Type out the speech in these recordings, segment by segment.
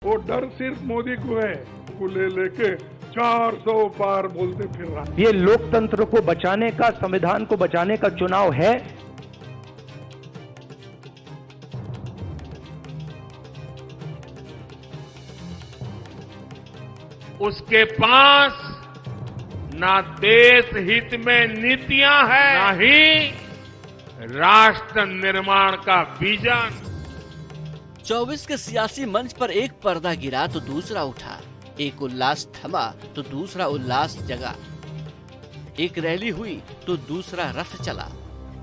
वो डर सिर्फ मोदी को है, को ले लेके 400 बार बोलते फिर रहा। ये लोकतंत्र को बचाने का, संविधान को बचाने का चुनाव है। उसके पास ना देश हित में नीतियां हैं, ना ही राष्ट्र निर्माण का विजन। 24 के सियासी मंच पर एक पर्दा गिरा तो दूसरा उठा, एक उल्लास थमा तो दूसरा उल्लास जगा, एक रैली हुई तो दूसरा रथ चला,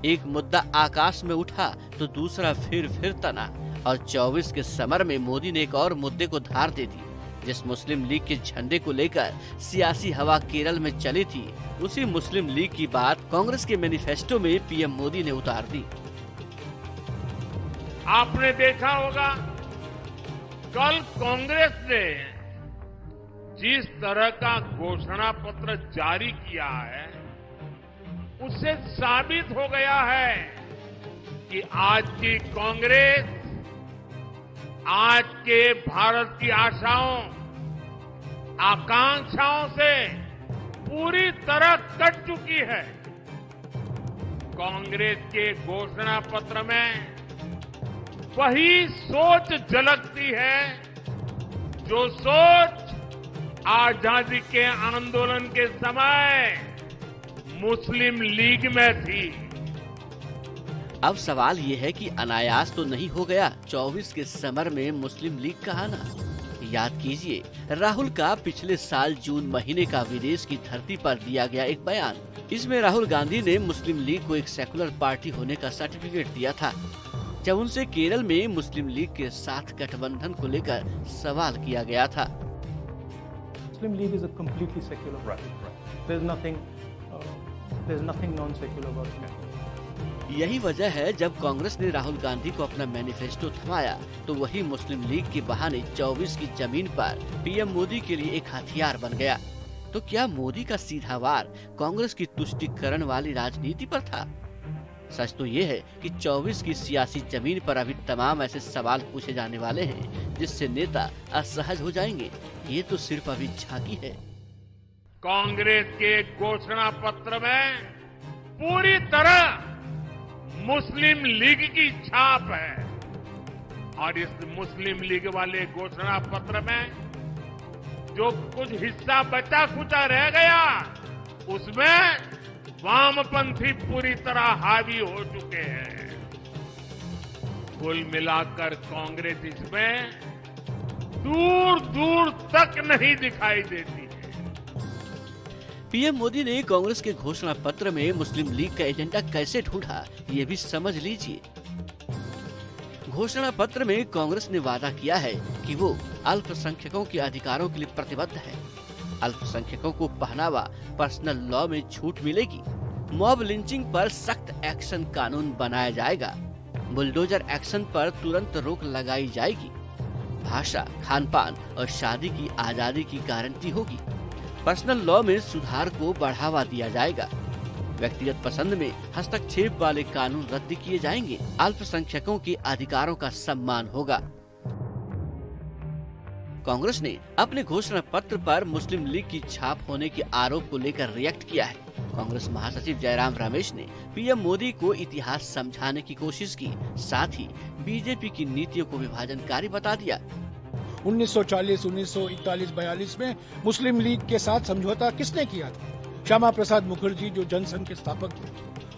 एक मुद्दा आकाश में उठा तो दूसरा फिर तना। और 24 के समर में मोदी ने एक और मुद्दे को धार दे दी। जिस मुस्लिम लीग के झंडे को लेकर सियासी हवा केरल में चली थी, उसी मुस्लिम लीग की बात कांग्रेस के मैनिफेस्टो में पीएम मोदी ने उतार दी। आपने देखा होगा कल कांग्रेस ने जिस तरह का घोषणा पत्र जारी किया है, उससे साबित हो गया है कि आज की कांग्रेस आज के भारत की आशाओं, आकांक्षाओं से पूरी तरह कट चुकी है। कांग्रेस के घोषणा पत्र में वही सोच झलकती है जो सोच आजादी के आंदोलन के समय मुस्लिम लीग में थी। अब सवाल ये है कि अनायास तो नहीं हो गया 24 के समर में मुस्लिम लीग का आना। याद कीजिए राहुल का पिछले साल जून महीने का विदेश की धरती पर दिया गया एक बयान। इसमें राहुल गांधी ने मुस्लिम लीग को एक सेकुलर पार्टी होने का सर्टिफिकेट दिया था। जब उनसे केरल में मुस्लिम लीग के साथ गठबंधन को लेकर सवाल किया गया था। Muslim League is a completely secular party. There's nothing non-secular about it. यही वजह है जब कांग्रेस ने राहुल गांधी को अपना मैनिफेस्टो थमाया तो वही मुस्लिम लीग के बहाने 24 की जमीन पर पीएम मोदी के लिए एक हथियार बन गया। तो क्या मोदी का सीधा वार कांग्रेस की तुष्टीकरण वाली राजनीति पर था? सच तो ये है कि 24 की सियासी जमीन पर अभी तमाम ऐसे सवाल पूछे जाने वाले हैं जिससे नेता असहज हो जाएंगे। ये तो सिर्फ अभी झांकी है। कांग्रेस के घोषणा पत्र में पूरी तरह मुस्लिम लीग की छाप है और इस मुस्लिम लीग वाले घोषणा पत्र में जो कुछ हिस्सा बचा खुचा रह गया, उसमें वामपंथी पूरी तरह हावी हो चुके हैं। कुल मिलाकर कांग्रेस इसमें दूर दूर तक नहीं दिखाई देती है। पीएम मोदी ने कांग्रेस के घोषणा पत्र में मुस्लिम लीग का एजेंडा कैसे ढूंढा, ये भी समझ लीजिए। घोषणा पत्र में कांग्रेस ने वादा किया है कि वो अल्पसंख्यकों के अधिकारों के लिए प्रतिबद्ध है। अल्पसंख्यकों को पहनावा, पर्सनल लॉ में छूट मिलेगी। मॉब लिंचिंग पर सख्त एक्शन कानून बनाया जाएगा। बुलडोजर एक्शन पर तुरंत रोक लगाई जाएगी। भाषा, खानपान और शादी की आजादी की गारंटी होगी। पर्सनल लॉ में सुधार को बढ़ावा दिया जाएगा। व्यक्तिगत पसंद में हस्तक्षेप वाले कानून रद्द किए जाएंगे। अल्पसंख्यकों के अधिकारों का सम्मान होगा। कांग्रेस ने अपने घोषणा पत्र पर मुस्लिम लीग की छाप होने के आरोप को लेकर रिएक्ट किया है। कांग्रेस महासचिव जयराम रमेश ने पीएम मोदी को इतिहास समझाने की कोशिश की, साथ ही बीजेपी की नीतियों को विभाजनकारी बता दिया। 1940, 1941, 42 में मुस्लिम लीग के साथ समझौता किसने किया था? श्यामा प्रसाद मुखर्जी जो जनसंघ के स्थापक थे,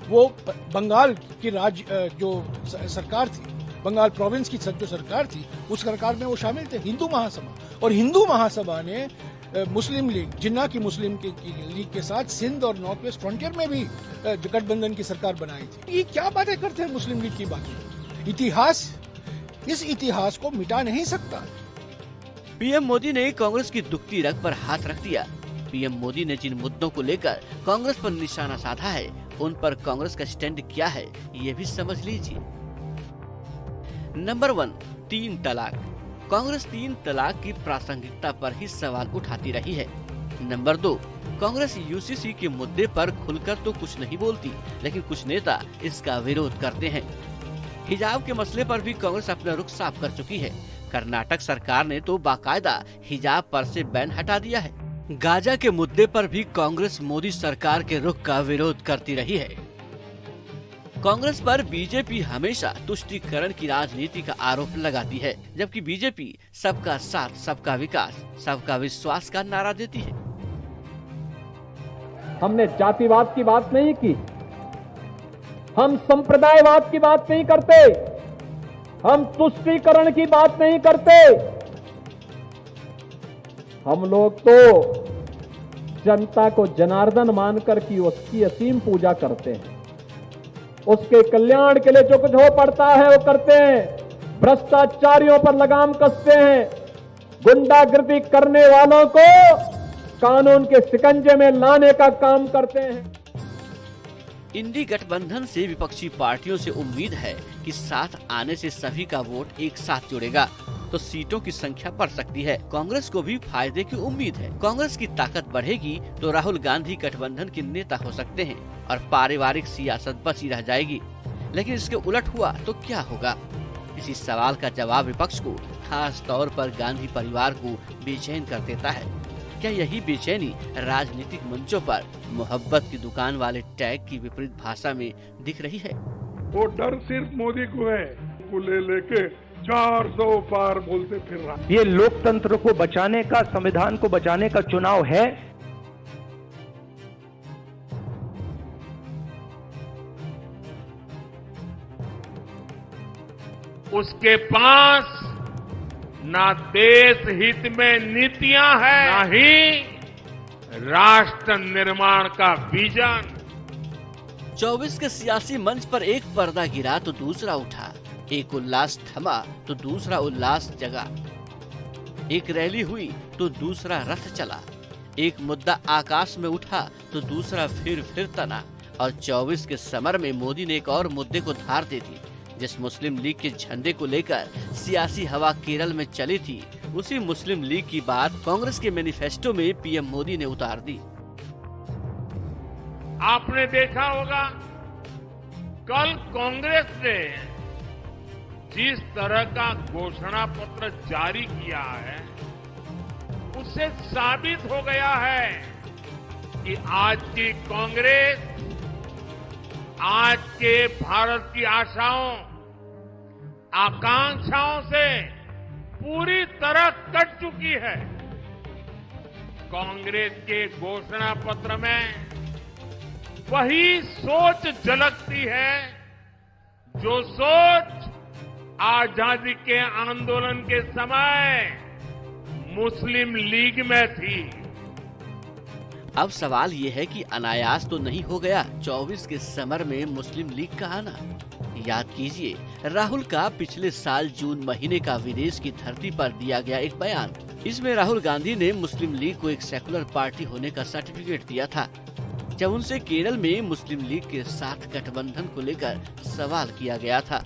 वो बंगाल की जो सरकार थी, बंगाल प्रोविंस की जो सरकार थी, उस सरकार में वो शामिल थे। हिंदू महासभा, और हिंदू महासभा ने मुस्लिम लीग, जिन्ना की मुस्लिम लीग के साथ सिंध और नॉर्थ वेस्ट फ्रंटियर में भी गठबंधन की सरकार बनाई थी। ये क्या बातें करते हैं मुस्लिम लीग की बातें? इस इतिहास को मिटा नहीं सकता। पीएम मोदी ने कांग्रेस की दुखती रग पर हाथ रख दिया। पीएम मोदी ने जिन मुद्दों को लेकर कांग्रेस पर निशाना साधा है, उन पर कांग्रेस का स्टैंड क्या है, ये भी समझ लीजिए। नंबर 1, 3 तलाक। कांग्रेस 3 तलाक की प्रासंगिकता पर ही सवाल उठाती रही है। नंबर 2, कांग्रेस यूसीसी के मुद्दे पर खुलकर तो कुछ नहीं बोलती, लेकिन कुछ नेता इसका विरोध करते हैं। हिजाब के मसले पर भी कांग्रेस अपना रुख साफ कर चुकी है। कर्नाटक सरकार ने तो बाकायदा हिजाब पर से बैन हटा दिया है। गाजा के मुद्दे पर भी कांग्रेस मोदी सरकार के रुख का विरोध करती रही है। कांग्रेस पर बीजेपी हमेशा तुष्टीकरण की राजनीति का आरोप लगाती है, जबकि बीजेपी सबका साथ, सबका विकास, सबका विश्वास का नारा देती है। हमने जातिवाद की बात नहीं की, हम संप्रदायवाद की बात नहीं करते, हम तुष्टीकरण की बात नहीं करते। हम लोग तो जनता को जनार्दन मानकर की उसकी असीम पूजा करते हैं, उसके कल्याण के लिए जो कुछ हो पड़ता है वो करते हैं। भ्रष्टाचारियों पर लगाम कसते हैं, गुंडागर्दी करने वालों को कानून के शिकंजे में लाने का काम करते हैं। इंडी गठबंधन से विपक्षी पार्टियों से उम्मीद है कि साथ आने से सभी का वोट एक साथ जुड़ेगा तो सीटों की संख्या बढ़ सकती है। कांग्रेस को भी फायदे की उम्मीद है। कांग्रेस की ताकत बढ़ेगी तो राहुल गांधी गठबंधन के नेता हो सकते हैं और पारिवारिक सियासत बची रह जाएगी। लेकिन इसके उलट हुआ तो क्या होगा? इसी सवाल का जवाब विपक्ष को, खास तौर पर गांधी परिवार को बेचैन कर देता है। क्या यही बेचैनी राजनीतिक मंचों पर मोहब्बत की दुकान वाले टैग की विपरीत भाषा में दिख रही है? वो डर सिर्फ मोदी को है, को ले लेके 400 पार बोलते फिर रहा। ये लोकतंत्र को बचाने का, संविधान को बचाने का चुनाव है। उसके पास ना देश हित में नीतियां हैं, ना ही राष्ट्र निर्माण का विजन। 24 के सियासी मंच पर एक पर्दा गिरा तो दूसरा उठा, एक उल्लास थमा तो दूसरा उल्लास जगा, एक रैली हुई तो दूसरा रथ चला, एक मुद्दा आकाश में उठा तो दूसरा फिर तना। और 24 के समर में मोदी ने एक और मुद्दे को धार दे दी। जिस मुस्लिम लीग के झंडे को लेकर सियासी हवा केरल में चली थी, उसी मुस्लिम लीग की बात कांग्रेस के मैनिफेस्टो में पीएम मोदी ने उतार दी। आपने देखा होगा कल कांग्रेस ने जिस तरह का घोषणा पत्र जारी किया है, उससे साबित हो गया है कि आज की कांग्रेस आज के भारत की आशाओं, आकांक्षाओं से पूरी तरह कट चुकी है। कांग्रेस के घोषणा पत्र में वही सोच झलकती है जो सोच आजादी के आंदोलन के समय मुस्लिम लीग में थी। अब सवाल ये है कि अनायास तो नहीं हो गया 24 के समर में मुस्लिम लीग का आना। याद कीजिए राहुल का पिछले साल जून महीने का विदेश की धरती पर दिया गया एक बयान। इसमें राहुल गांधी ने मुस्लिम लीग को एक सेकुलर पार्टी होने का सर्टिफिकेट दिया था। जब उनसे केरल में मुस्लिम लीग के साथ गठबंधन को लेकर सवाल किया गया था,